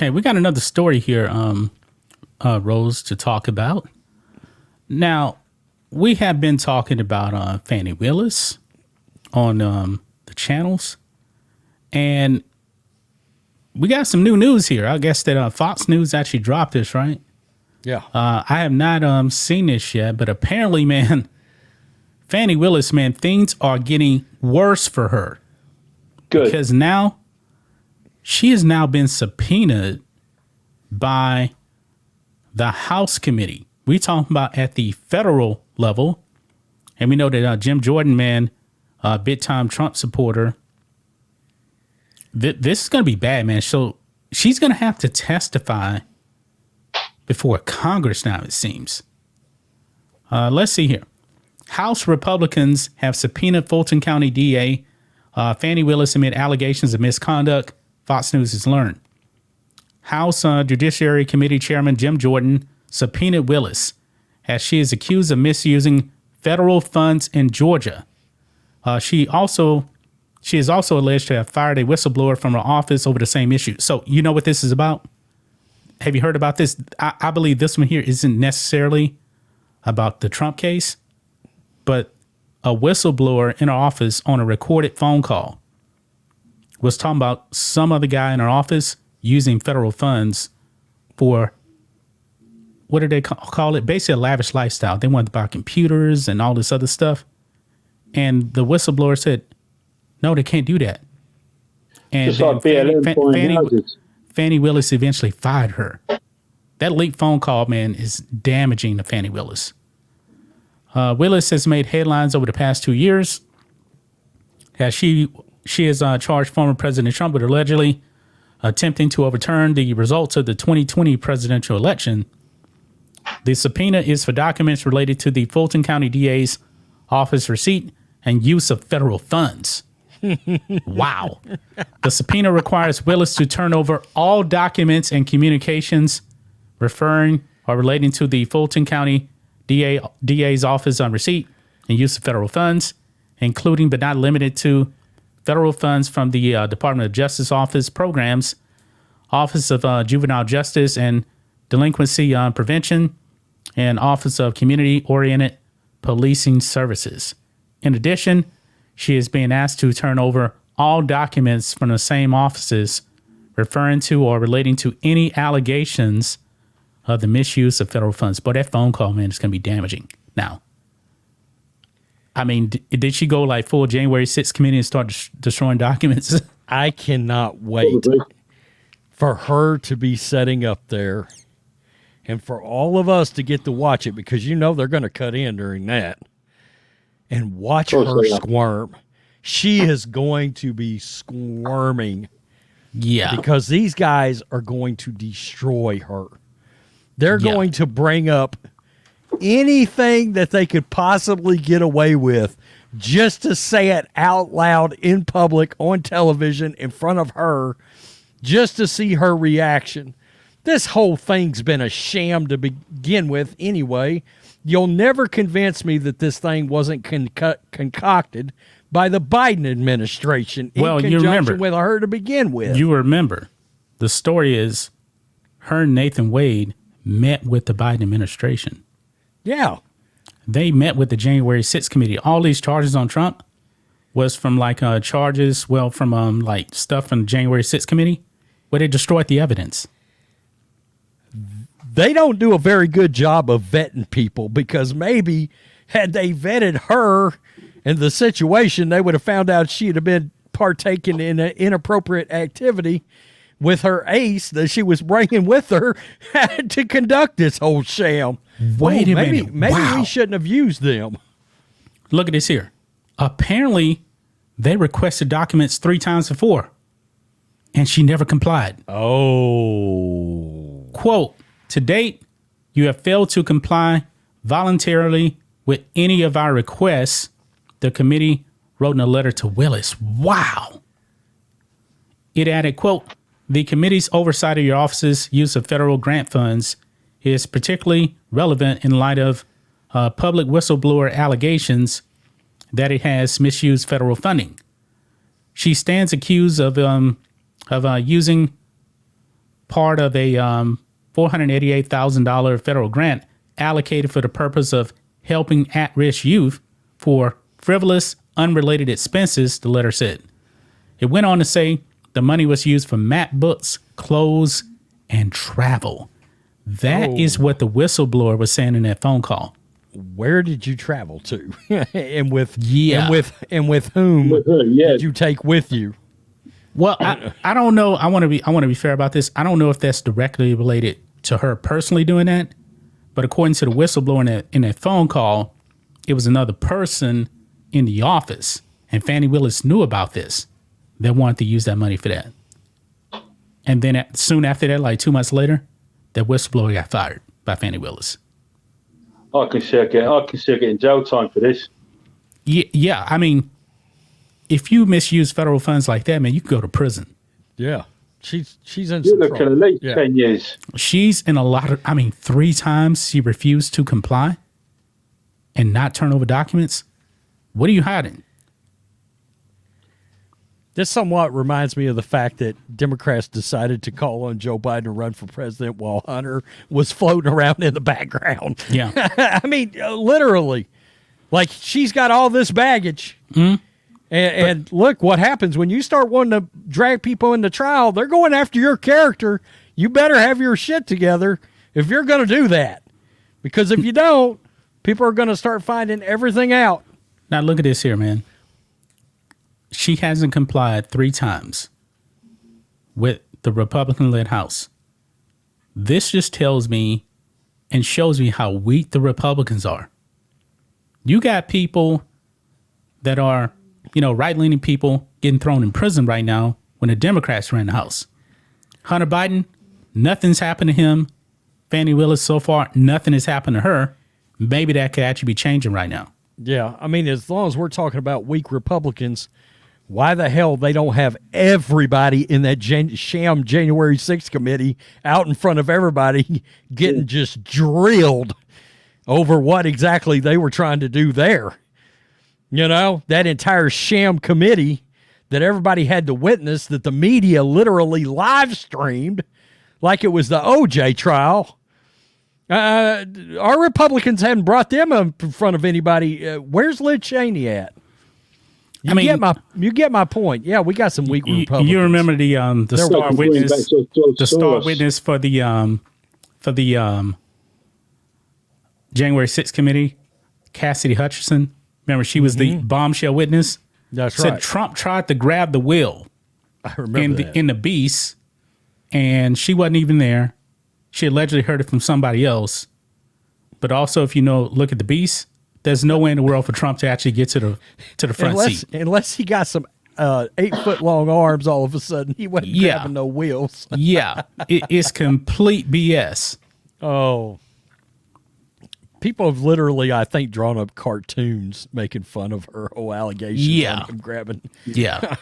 Okay, we got another story here, Rose, to talk about. Now, we have been talking about Fani Willis on the channels, and we got some new news here. I guess that Fox News actually dropped this, right? Yeah. I have not seen this yet, but apparently, man, Fani Willis, man, things are getting worse for her. Good. Because now she has now been subpoenaed by the House committee. We talking about at the federal level. And we know that Jim Jordan, man, big time Trump supporter. This is going to be bad, man. So she's going to have to testify before Congress now, it seems. Let's see here. House Republicans have subpoenaed Fulton County DA Fani Willis amid allegations of misconduct, Fox News has learned. House Judiciary Committee Chairman Jim Jordan subpoenaed Willis as she is accused of misusing federal funds in Georgia. She is also alleged to have fired a whistleblower from her office over the same issue. So you know what this is about? Have you heard about this? I believe this one here isn't necessarily about the Trump case, but a whistleblower in her office on a recorded phone call was talking about some other guy in her office using federal funds for, what do they call it? Basically a lavish lifestyle. They wanted to buy computers and all this other stuff. And the whistleblower said, no, they can't do that. And Fani Willis eventually fired her. That leaked phone call, man, is damaging to Fani Willis. Willis has made headlines over the past 2 years as she has charged former President Trump with allegedly attempting to overturn the results of the 2020 presidential election. The subpoena is for documents related to the Fulton County DA's office receipt and use of federal funds. Wow. The subpoena requires Willis to turn over all documents and communications referring or relating to the Fulton County DA's office on receipt and use of federal funds, including but not limited to federal funds from the Department of Justice Office programs, Office of Juvenile Justice and Delinquency Prevention, and Office of Community-Oriented Policing Services. In addition, she is being asked to turn over all documents from the same offices referring to or relating to any allegations of the misuse of federal funds. But that phone call, man, is going to be damaging. Now, I mean, did she go like full January 6th committee and start destroying documents? I cannot wait for her to be setting up there and for all of us to get to watch it, because you know they're going to cut in during that and watch her squirm. She is going to be squirming. Yeah. Because these guys are going to destroy her. They're going to bring up anything that they could possibly get away with just to say it out loud in public on television in front of her, just to see her reaction. This whole thing's been a sham to begin with anyway. You'll never convince me that this thing wasn't concocted by the Biden administration in conjunction with her to begin with. You remember, the story is her and Nathan Wade met with the Biden administration. Yeah. They met with the January 6th committee. All these charges on Trump was from from like stuff from the January 6th committee where they destroyed the evidence. They don't do a very good job of vetting people, because maybe had they vetted her in the situation, they would have found out she'd have been partaking in an inappropriate activity with her ace that she was bringing with her to conduct this whole sham. Wait a minute. Maybe we shouldn't have used them. Look at this here. Apparently, they requested documents 3 times before, and she never complied. Oh. Quote, to date, you have failed to comply voluntarily with any of our requests, the committee wrote in a letter to Willis. Wow. It added, quote, the committee's oversight of your office's use of federal grant funds is particularly relevant in light of public whistleblower allegations that it has misused federal funding. She stands accused of using part of a $488,000 federal grant allocated for the purpose of helping at-risk youth for frivolous, unrelated expenses, the letter said. It went on to say the money was used for mat books, clothes, and travel. That is what the whistleblower was saying in that phone call. Where did you travel to? and with whom did you take with you? Well, I don't know. I want to be fair about this. I don't know if that's directly related to her personally doing that, but according to the whistleblower in that phone call, it was another person in the office, and Fani Willis knew about this. They wanted to use that money for that. And then soon after that, like 2 months later, that whistleblower got fired by Fani Willis. I can see her getting jail time for this. Yeah. I mean, if you misuse federal funds like that, man, you could go to prison. Yeah. She's in You're looking at least 10 years. She's in a lot of, 3 times she refused to comply and not turn over documents. What are you hiding? This somewhat reminds me of the fact that Democrats decided to call on Joe Biden to run for president while Hunter was floating around in the background. Yeah. I mean, literally. Like, she's got all this baggage. Mm-hmm. And look, what happens when you start wanting to drag people into trial, they're going after your character. You better have your shit together if you're going to do that. Because if you don't, people are going to start finding everything out. Now, look at this here, man. She hasn't complied 3 times with the Republican-led House. This just tells me and shows me how weak the Republicans are. You got people that are, right-leaning people getting thrown in prison right now when the Democrats ran the House. Hunter Biden, nothing's happened to him. Fani Willis, so far, nothing has happened to her. Maybe that could actually be changing right now. Yeah, I mean, as long as we're talking about weak Republicans, why the hell they don't have everybody in that sham January 6th committee out in front of everybody getting just drilled over what exactly they were trying to do there? That entire sham committee that everybody had to witness, that the media literally live streamed like it was the OJ trial. Our Republicans hadn't brought them up in front of anybody. Where's Liz Cheney at? You get my point. Yeah, we got some weak Republicans. You remember the star witness, for the January 6th committee, Cassidy Hutchinson. Remember, she was the bombshell witness. That's said right. Trump tried to grab the wheel. I remember that. In the Beast, and she wasn't even there. She allegedly heard it from somebody else. But also, if look at the Beast, there's no way in the world for Trump to actually get to the front seat. Unless he got some 8-foot-long arms all of a sudden. He wasn't grabbing no wheels. Yeah. It's complete BS. Oh. People have literally, I think, drawn up cartoons making fun of her whole allegations on him grabbing. Yeah.